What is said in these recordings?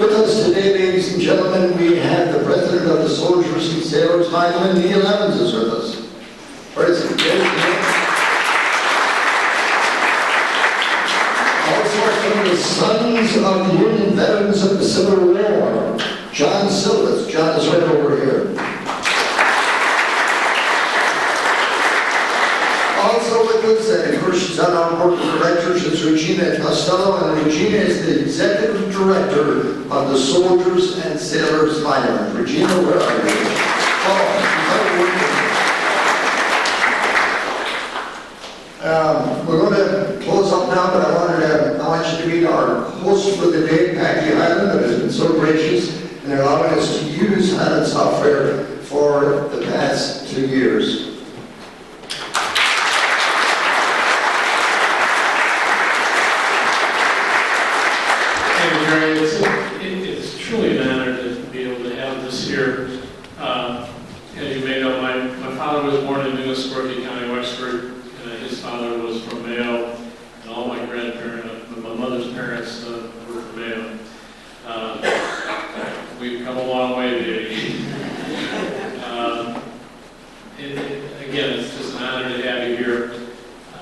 With us today, ladies and gentlemen, we have the President of the Soldiers and Sailors Highland, Neil Evans, is with us. President. Also from the Sons of the Union Veterans of the Civil War, John Silvas. John is right over here. Also with us, and of course she's on our board of directors, is Regina Costello, and Regina is the Executive Director of the Soldiers and Sailors Highland. Regina, where are you? We're going to close up now, but I want you to meet our host for the day, Peggy Highland, that has been so gracious in allowing us to use Highland software for the past 2 years. It's truly an honor to be able to have this here. As you may know, my father was born in New Scorpio County, Wexford. His father was from Mayo, and all my grandparents, my mother's parents were from Mayo. We've come a long way, baby. Again, it's just an honor to have you here.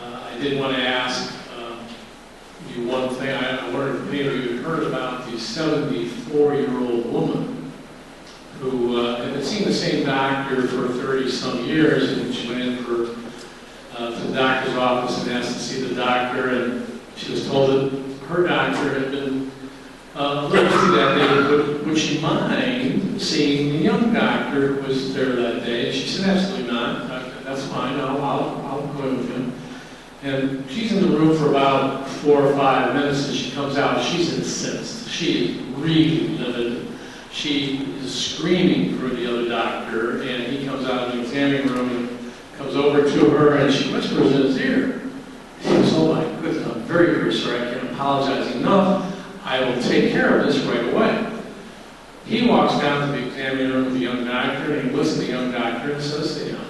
I did want to ask you one thing. I wondered if maybe you've heard about the 74-year-old woman who had seen the same doctor for 30-some years, and she went in to the doctor's office and asked to see the doctor, and she was told that her doctor had been a little busy that day, but would she mind seeing the young doctor who was there that day? And she said, absolutely not. That's fine. I'll go in with him. And she's in the room for about 4 or 5 minutes, and she comes out. She's incensed. She is really livid. She is screaming for the other doctor, and he comes out of the examining room and comes over to her, and she whispers in his ear. He says, oh my goodness, I'm very, very sorry. I can't apologize enough. I will take care of this right away. He walks down to the examining room with the young doctor, and he listens to the young doctor and says to him,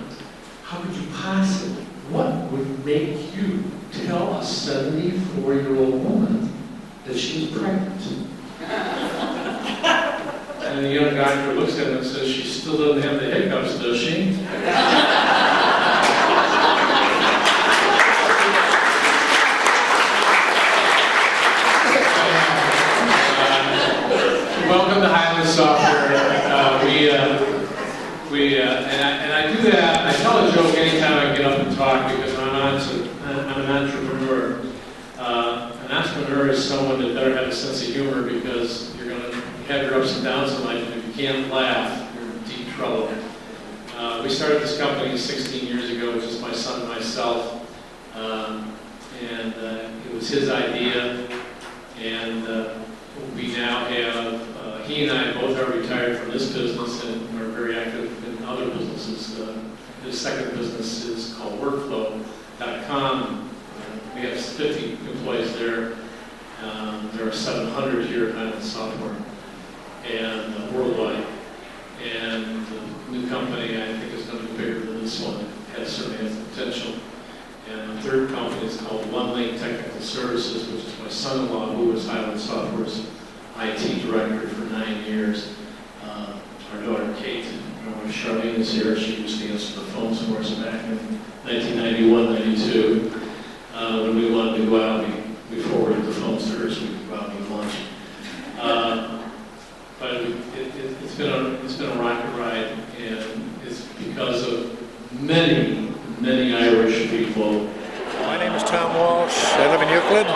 how could you possibly, what would make you tell a 74-year-old woman that she's pregnant? And the young doctor looks at him and says, she still doesn't have the hiccups, does she? Welcome to Highland Software. And I do that. I tell a joke anytime I get up and talk because I'm an entrepreneur. An entrepreneur is someone that better have a sense of humor because you're going to have your ups and downs in life, and if you can't laugh, you're in deep trouble. We started this company 16 years ago, it was just my son and myself, and it was his idea, and we now have, he and I both are retired from this business and are very active in other businesses. His second business is called Workflow.com. We have 50 employees there. There are 700 here at Highland Software and worldwide. And the new company, I think, is going to be bigger than this one. It certainly has the potential. And the third company is called One Link Technical Services, which is my son-in-law, who was Highland Software's IT director for 9 years. Our daughter Kate, Charlene is here. She used to answer the phones for us back in 1991, 92. When we wanted to go out, we forwarded the phones to her so we could go out and eat lunch. But it's been a rocket ride, and it's because of many Irish people. My name is Tom Walsh. I live in Euclid.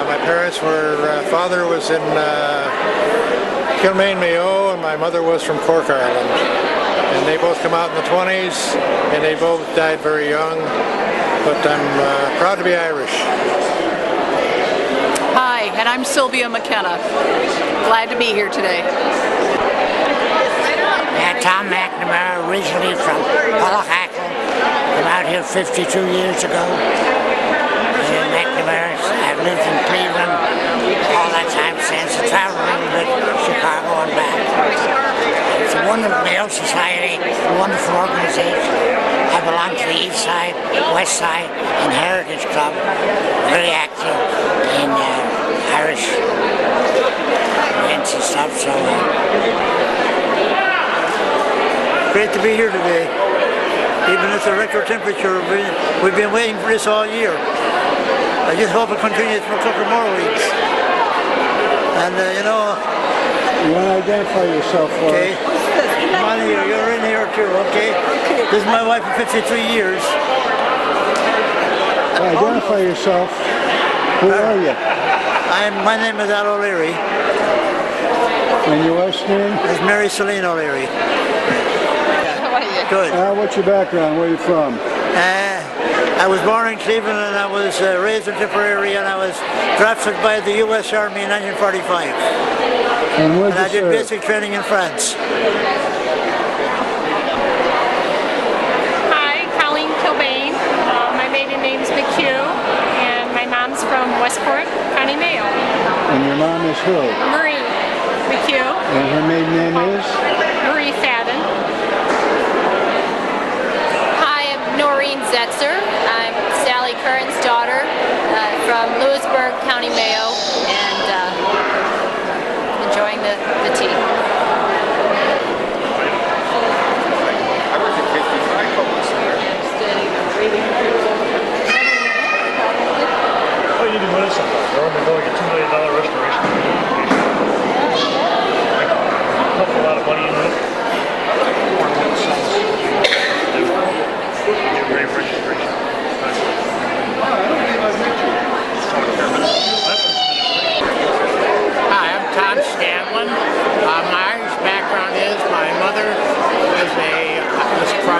My parents were, father was in Kilmaine, Mayo, and my mother was from Cork, Ireland. And they both come out in the 20s, and they both died very young. But I'm proud to be Irish. Hi, and I'm Sylvia McKenna. Glad to be here today. Tom McNamara, originally from Pollahackle. Came out here 52 years ago. McNamara, I've lived in Cleveland all that time since. I traveled a little bit to Chicago and back. It's a wonderful Mayo Society, a wonderful organization. I belong to the East Side, West Side, and Heritage Club. Very active in Irish events and stuff, so Great to be here today. Even at the record temperature, we've been waiting for this all year. I just hope it continues for a couple more weeks. And you know, You want to identify yourself for okay, come on here, you're in here too, okay? This is my wife for 53 years. Identify yourself. Who are you? My name is Al O'Leary. And your wife's name? It's Mary Celine O'Leary. How are you? Good. What's your background? Where are you from? I was born in Cleveland and I was raised in Tipperary, and I was drafted by the U.S. Army in 1945. And where'd And I you did serve? basic training in France. Hi, Colleen Kilbane. My maiden name's McHugh, and my mom's from Westport, County Mayo. And your mom is who? Marie McHugh, And her maiden name is? Marie Fadden. Hi, I'm Noreen Zetzer. I'm Sally Curran's daughter from Lewisburg, County Mayo, and enjoying the tea. Oh, you need to win something. They're undergoing a $2 million restoration. Pump a lot of money into it. Get ready for registration. Hi, I'm Tom Scanlon. My Irish background is my mother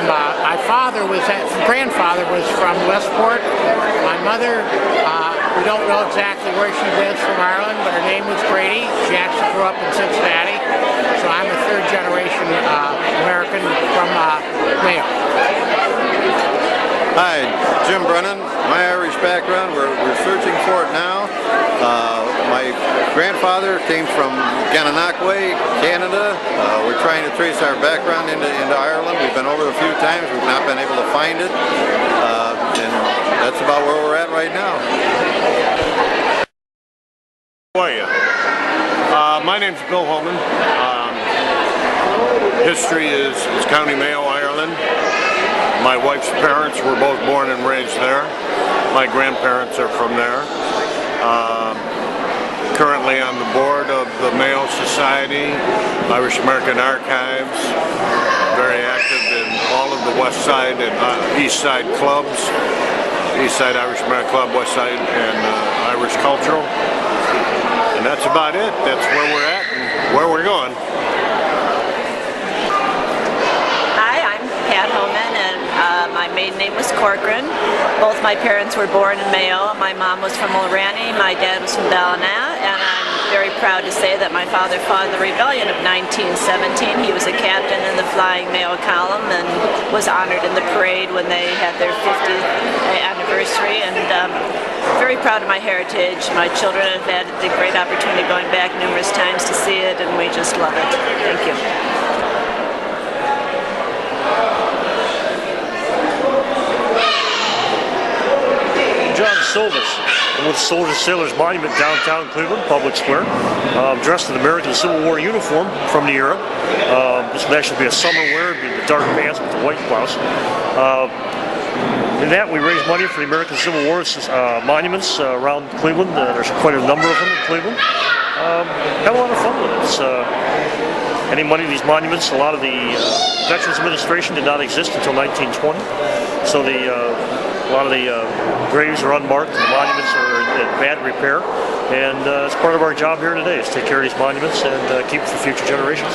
my father was grandfather was from Westport. My mother, we don't know exactly where she was from Ireland, but her name was Grady. She actually grew up in Cincinnati. So I'm a third generation American from Mayo. Hi, Jim Brennan. My Irish background, we're searching for it now. My grandfather came from Gananoque, Canada. We're trying to trace our background into Ireland. We've been over a few times. We've not been able to find it. And that's about where we're at right now. How are you? My name's Bill Holman. History is County Mayo, Ireland. My wife's parents were both born and raised there. My grandparents are from there. Currently on the board of the Mayo Society, Irish American Archives. Very active in all of the West Side and East Side clubs. East Side Irish American Club, West Side, and Irish Cultural. And that's about it. That's where we're at and where we're going. Hi, I'm Pat Homan, and my maiden name was Corcoran. Both my parents were born in Mayo. My mom was from Mulranny, my dad was from Ballina, and I'm very proud to say that my father fought in the rebellion of 1917. He was a captain in the Flying Mayo Column and was honored in the parade when they had their 50th anniversary, and very proud of my heritage. My children have had the great opportunity going back numerous times to see it, and we just love it. Thank you. John Silvis. I'm with Soldiers Sailors Monument downtown Cleveland, Public Square. Dressed in American Civil War uniform from the era. This would actually be a summer wear, it'd be the dark pants with the white blouse. In that, we raise money for the American Civil War monuments around Cleveland. There's quite a number of them in Cleveland. Have a lot of fun with it. Any money to these monuments, a lot of the Veterans Administration did not exist until 1920. So a lot of the graves are unmarked, the monuments are in bad repair, and it's part of our job here today is to take care of these monuments and keep it for future generations.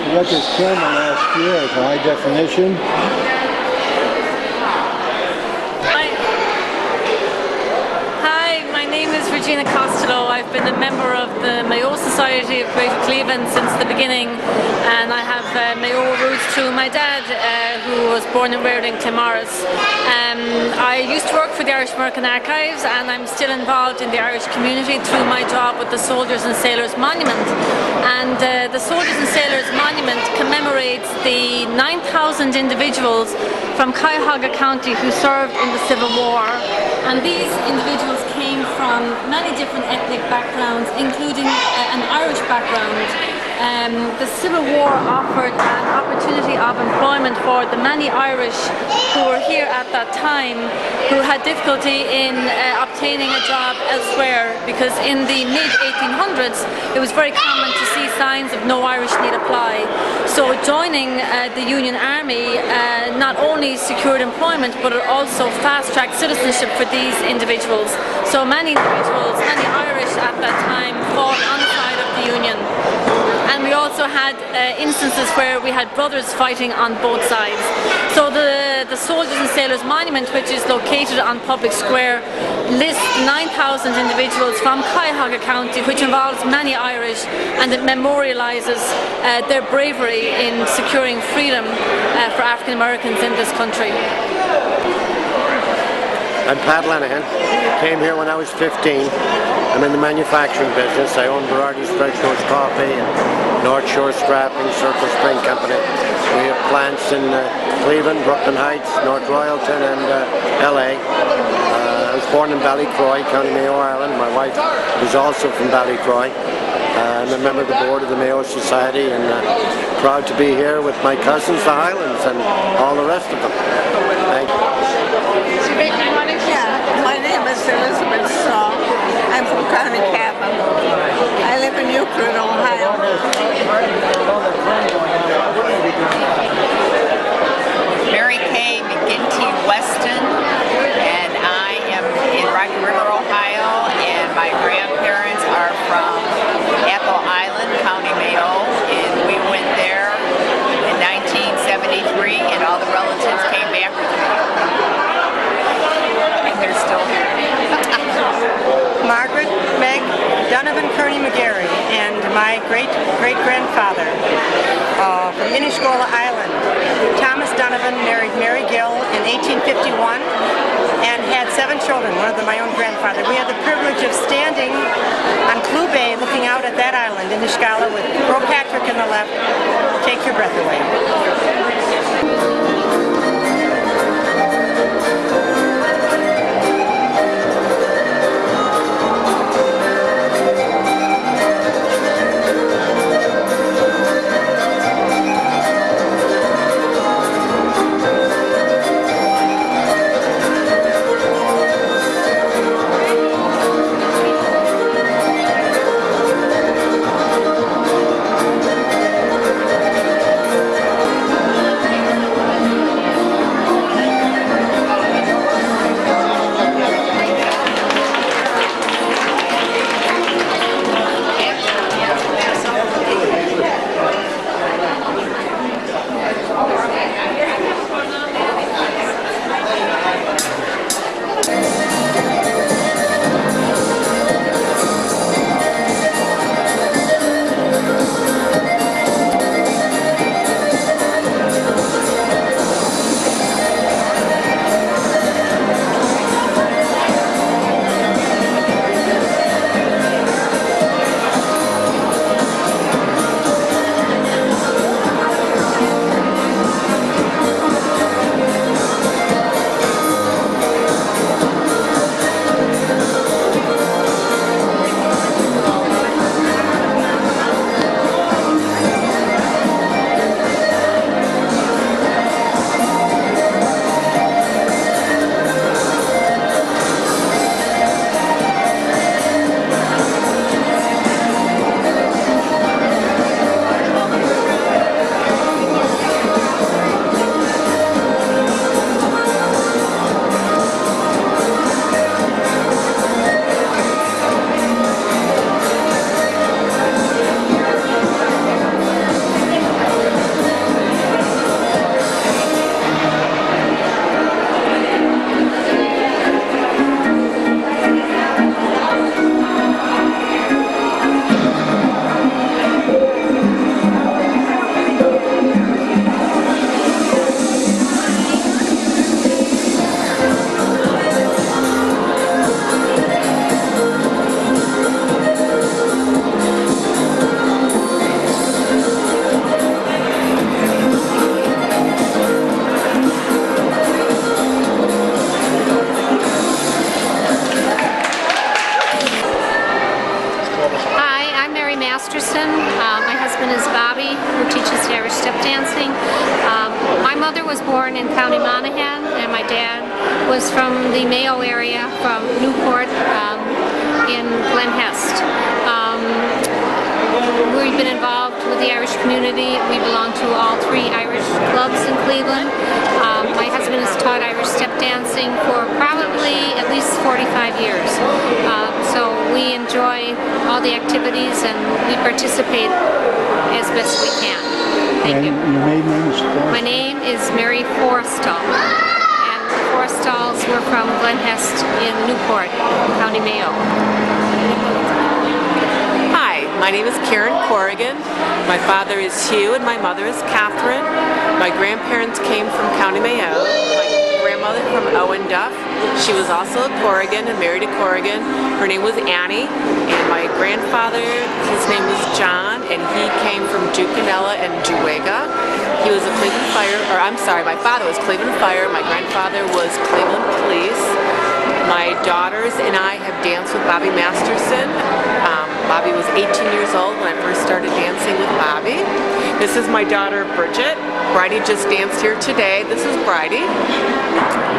You got this camera last year. It's high definition. Hi, my name is Regina Costello. I'm I've been a member of the Mayo Society of Greater Cleveland since the beginning, and I have Mayo roots through my dad, who was born and reared in Clemaris. I used to work for the Irish American Archives, and I'm still involved in the Irish community through my job with the Soldiers and Sailors Monument. And the Soldiers and Sailors Monument commemorates the 9,000 individuals from Cuyahoga County who served in the Civil War. And these individuals came from many different ethnic backgrounds, including an Irish background. The Civil War offered an opportunity of employment for the many Irish who were here at that time, who had difficulty in obtaining a job elsewhere, because in the mid-1800s it was very common to see signs of no Irish need apply. So joining the Union Army not only secured employment, but it also fast-tracked citizenship for these individuals. So many individuals, many Irish at that time, fought on the side of the Union. And we also had instances where we had brothers fighting on both sides. So the Soldiers and Sailors Monument, which is located on Public Square, lists 9,000 individuals from Cuyahoga County, which involves many Irish, and it memorializes their bravery in securing freedom for African Americans in this country. I'm Pat Lenihan. Came here when I was 15. I'm in the manufacturing business. I own Berardi's Fresh Coast Coffee and North Shore Strapping, Circle Spring Company. We have plants in Cleveland, Brooklyn Heights, North Royalton, and LA. I was born in Ballycroy, County Mayo, Ireland. My wife is also from Ballycroy. I'm a member of the board of the Mayo Society, and proud to be here with my cousins, the Highlands, and all the rest of them. Thank you. Yeah, my name is Elizabeth Saul. I'm from County Cabin. I live in Euclid, Ohio. Mary Kay McGinty Weston, and I am in Rocky River, Ohio, and my grandparents are from Ethel Island, County Mayo, and we went there in 1973, and all the relatives came back with me. They're still here. Margaret Meg Donovan Kearney McGarry, and my great-great-grandfather from Minnesota Island. Thomas Donovan married Mary Gill in 1851 and had 7 children, one of them my own grandfather. We had the privilege of standing on Clew Bay looking out at that island in Nisqually with Bro Patrick in the left. Take your breath away. was from the Mayo area, from Newport in Glen Hest. We've been involved with the Irish community. We belong to all 3 Irish clubs in Cleveland. My husband has taught Irish step dancing for probably at least 45 years. So we enjoy all the activities and we participate as best we can. Thank you. Your maiden name is Forrestal? My name is Mary Forrestal. And the Forrestals were from Glen Hest in Newport, County Mayo. My name is Karen Corrigan. My father is Hugh and my mother is Catherine. My grandparents came from County Mayo. My grandmother from Owen Duff. She was also a Corrigan and married a Corrigan. Her name was Annie. And my grandfather, his name was John, and he came from Ducanella and Juega. He was a Cleveland Fire, or I'm sorry, my father was Cleveland Fire. My grandfather was Cleveland Police. My daughters and I have danced with Bobby Masterson. Bobby was 18 years old when I first started dancing with Bobby. This is my daughter Bridget. Bridie just danced here today. This is Bridie.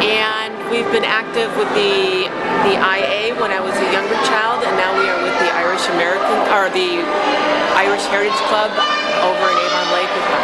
And we've been active with the IA when I was a younger child, and now we are with the Irish Heritage Club over in Avon Lake with my